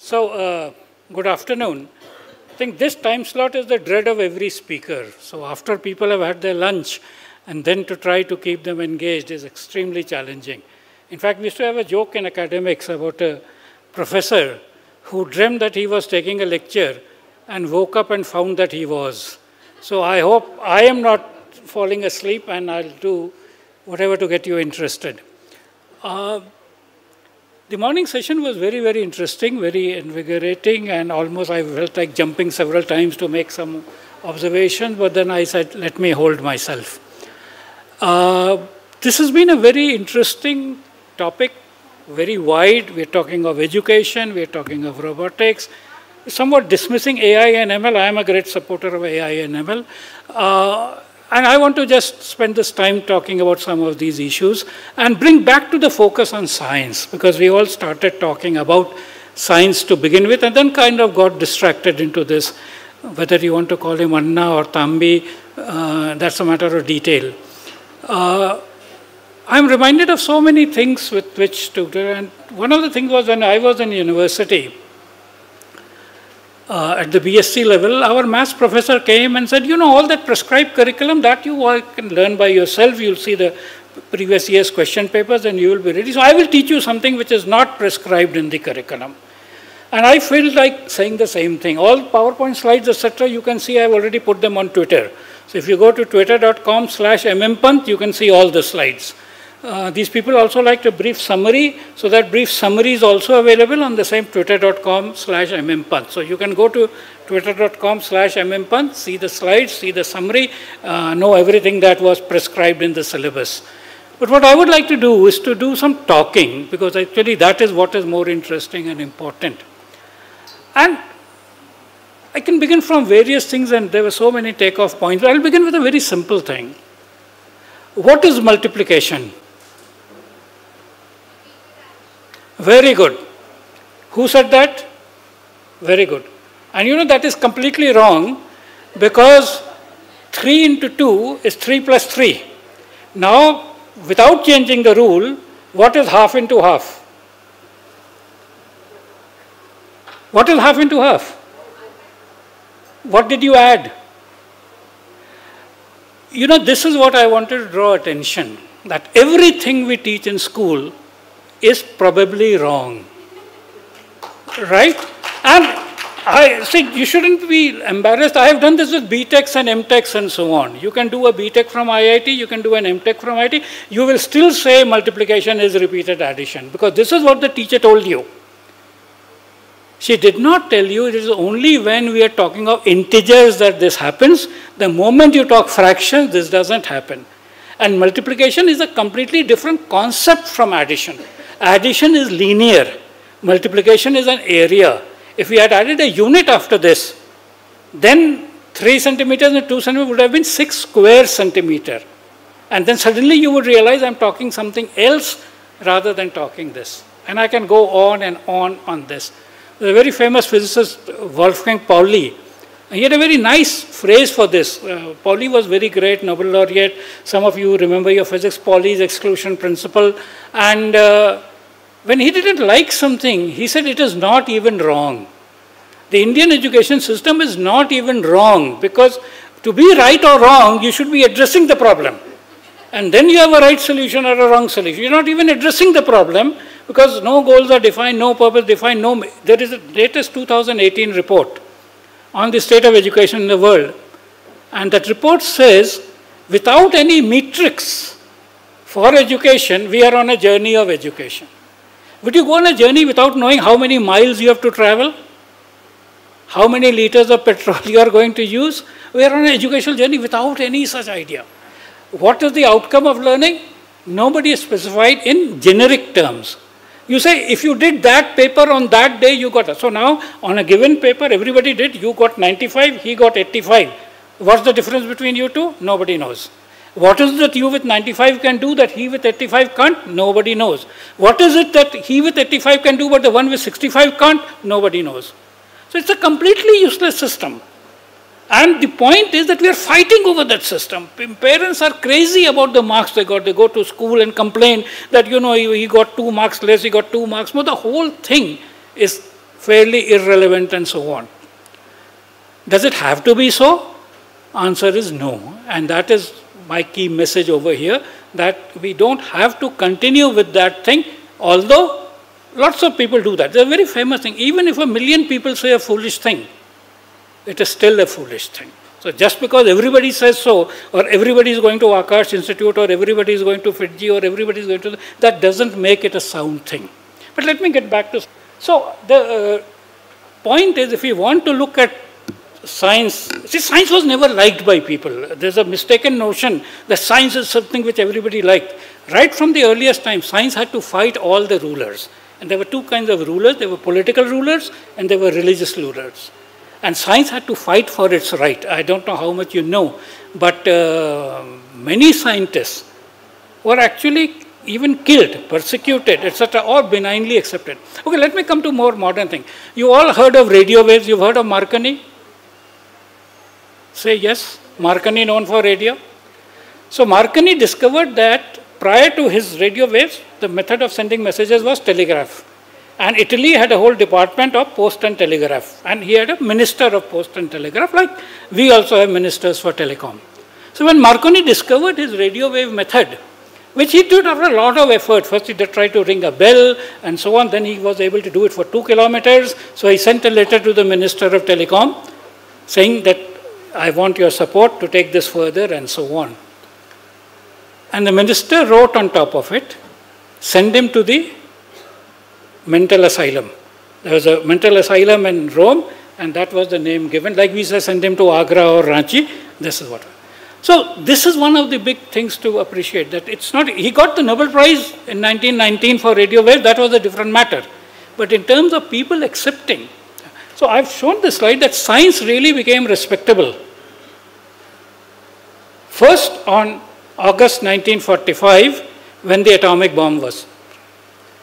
Good afternoon. I think this time slot is the dread of every speaker. So after people have had their lunch and then to try to keep them engaged is extremely challenging. In fact, we used to have a joke in academics about a professor who dreamt that he was taking a lecture and woke up and found that he was. So I hope I am not falling asleep and I'll do whatever to get you interested. The morning session was very, very interesting, very invigorating, and almost I felt like jumping several times to make some observations, but then I said, let me hold myself. This has been a very interesting topic, very wide. We're talking of education, we're talking of robotics, somewhat dismissing AI and ML. I am a great supporter of AI and ML. And I want to just spend this time talking about some of these issues and bring back to the focus on science, because we all started talking about science to begin with and then kind of got distracted into this. Whether you want to call him Anna or Thambi, that's a matter of detail. I'm reminded of so many things with which to do, and one of the things was when I was in university, at the BSc level, our maths professor came and said, you know, all that prescribed curriculum, that you all can learn by yourself. You'll see the previous year's question papers and you will be ready. So I will teach you something which is not prescribed in the curriculum. And I feel like saying the same thing. All PowerPoint slides, etc., you can see I've already put them on Twitter. So if you go to twitter.com/mmpant, you can see all the slides. These people also like a brief summary, so that brief summary is also available on the same twitter.com/mmpant. So you can go to twitter.com/mmpant, see the slides, see the summary, know everything that was prescribed in the syllabus. But what I would like to do is to do some talking, because actually that is what is more interesting and important. And I can begin from various things, and there were so many takeoff points. But I'll begin with a very simple thing. What is multiplication? Very good. Who said that? Very good. And you know that is completely wrong, because 3 into 2 is 3 plus 3. Now, without changing the rule, what is half into half? What is half into half? What did you add? You know, this is what I wanted to draw attention, that everything we teach in school is probably wrong, right? And I say you shouldn't be embarrassed. I have done this with BTechs and MTechs and so on. You can do a BTech from IIT, you can do an MTech from IIT. You will still say multiplication is repeated addition, because this is what the teacher told you. She did not tell you it is only when we are talking of integers that this happens. The moment you talk fractions, this doesn't happen. And multiplication is a completely different concept from addition. Addition is linear. Multiplication is an area. If we had added a unit after this, then 3 centimeters and 2 centimeters would have been 6 square centimeter. And then suddenly you would realize I'm talking something else rather than talking this. And I can go on and on this. There's a very famous physicist, Wolfgang Pauli. He had a very nice phrase for this. Pauli was very great, Nobel laureate. Some of you remember your physics, Pauli's exclusion principle. And when he didn't like something, he said it is not even wrong. The Indian education system is not even wrong, because to be right or wrong, you should be addressing the problem. And then you have a right solution or a wrong solution. You're not even addressing the problem, because no goals are defined, no purpose defined, there is a latest 2018 report on the state of education in the world. And that report says, without any metrics for education, we are on a journey of education. Would you go on a journey without knowing how many miles you have to travel? How many liters of petrol you are going to use? We are on an educational journey without any such idea. What is the outcome of learning? Nobody is specified in generic terms. You say, if you did that paper on that day, you got it. So now, on a given paper, everybody did. You got 95, he got 85. What's the difference between you two? Nobody knows. What is it that you with 95 can do that he with 85 can't? Nobody knows. What is it that he with 85 can do but the one with 65 can't? Nobody knows. So it's a completely useless system. And the point is that we are fighting over that system. Parents are crazy about the marks they got. They go to school and complain that, you know, he got 2 marks less, he got 2 marks more. The whole thing is fairly irrelevant and so on. Does it have to be so? Answer is no. And that is my key message over here, that we don't have to continue with that thing, although lots of people do that. It's a very famous thing. Even if 1 million people say a foolish thing, it is still a foolish thing. So just because everybody says so, or everybody is going to Akash Institute, or everybody is going to FIITJEE, or everybody is going to, that doesn't make it a sound thing. But let me get back to, so the point is, if we want to look at science, see, science was never liked by people. There's a mistaken notion that science is something which everybody liked. Right from the earliest time, science had to fight all the rulers. And there were two kinds of rulers. There were political rulers and there were religious rulers. And science had to fight for its right. I don't know how much you know, but many scientists were actually even killed, persecuted, etc., or benignly accepted. Okay, let me come to more modern thing. You all heard of radio waves. You've heard of Marconi? Say yes. Marconi, known for radio. So Marconi discovered that prior to his radio waves, the method of sending messages was telegraph. And Italy had a whole department of post and telegraph. And he had a minister of post and telegraph, like we also have ministers for telecom. So when Marconi discovered his radio wave method, which he did after a lot of effort. First he tried to ring a bell and so on. Then he was able to do it for 2 kilometers. So he sent a letter to the Minister of Telecom saying that I want your support to take this further and so on. And the minister wrote on top of it, send him to the mental asylum. There was a mental asylum in Rome, and that was the name given. Like we say, send him to Agra or Ranchi. This is what. So this is one of the big things to appreciate, that it's not, he got the Nobel Prize in 1919 for radio waves, that was a different matter. But in terms of people accepting, so I've shown this slide that science really became respectable. First on August 1945, when the atomic bomb was.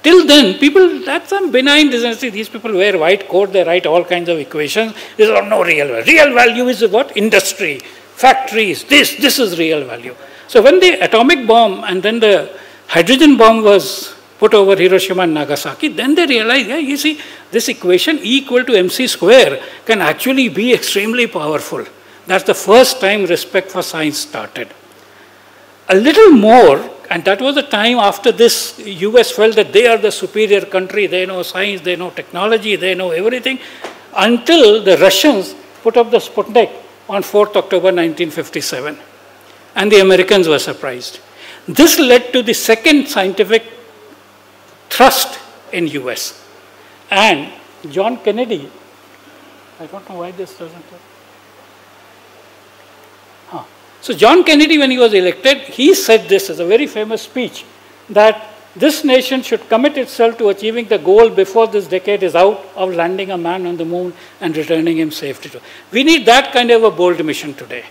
Till then, people, that's some benign business. These people wear white coat, they write all kinds of equations. These are no real value. Real value is what? Industry. Factories, this is real value. So when the atomic bomb and then the hydrogen bomb was put over Hiroshima and Nagasaki, then they realized, yeah, you see, this equation E equal to mc square can actually be extremely powerful. That's the first time respect for science started. A little more, and that was the time after this, US felt that they are the superior country, they know science, they know technology, they know everything, until the Russians put up the Sputnik on 4th October 1957. And the Americans were surprised. This led to the second scientific thrust in US. And John Kennedy, I don't know why this doesn't work. So John Kennedy, when he was elected, he said this as a very famous speech, that this nation should commit itself to achieving the goal before this decade is out of landing a man on the moon and returning him safely to. We need that kind of a bold mission today.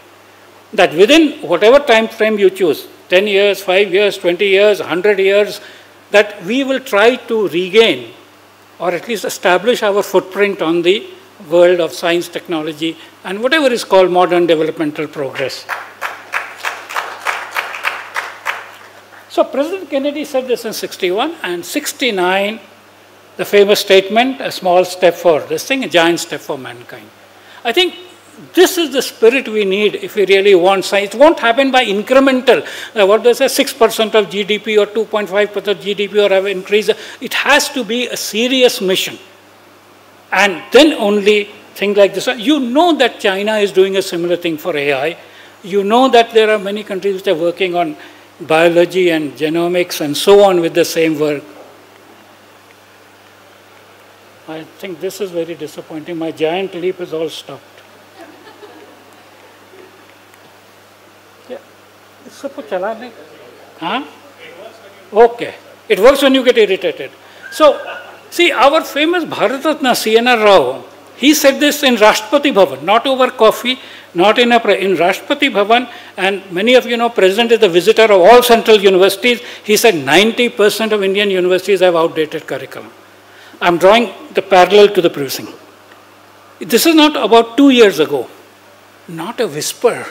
That within whatever time frame you choose, 10 years, 5 years, 20 years, 100 years, that we will try to regain or at least establish our footprint on the world of science, technology, and whatever is called modern developmental progress. So President Kennedy said this in 61, and 69, the famous statement, a small step for this thing, a giant step for mankind. I think this is the spirit we need if we really want science. It won't happen by incremental, what they say, 6% of GDP or 2.5% of GDP or have increased. It has to be a serious mission. And then only things like this. You know that China is doing a similar thing for AI. You know that there are many countries which are working on biology and genomics and so on with the same work. I think this is very disappointing. My giant leap is all stopped. Yeah. Huh? Okay. It works when you get irritated. So, see, our famous Bharat-Ratna C.N.R. Rao, he said this in Rashtrapati Bhavan, not over coffee, not in Rashtrapati Bhavan, and many of you know, President is the visitor of all central universities. He said 90% of Indian universities have outdated curriculum. I'm drawing the parallel to the previous. This is not about 2 years ago. Not a whisper.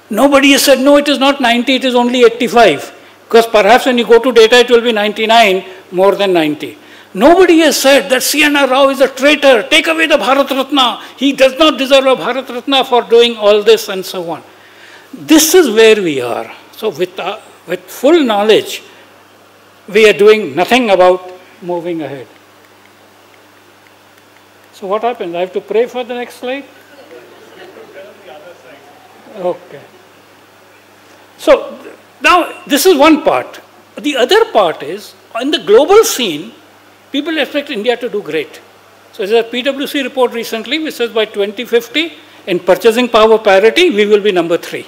Nobody has said, no, it is not 90, it is only 85. Because perhaps when you go to data, it will be 99 more than 90. Nobody has said that C.N.R. Rao is a traitor, take away the Bharat Ratna, he does not deserve a Bharat Ratna for doing all this and so on. This is where we are. So with full knowledge, we are doing nothing about moving ahead. So what happens? I have to pray for the next slide? Okay. So now this is one part. The other part is, in the global scene, people expect India to do great. So there's a PwC report recently which says by 2050, in purchasing power parity, we will be number 3.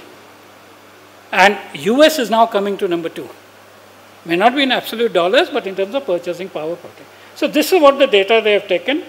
And US is now coming to number 2. May not be in absolute dollars, but in terms of purchasing power parity. So this is what the data they have taken.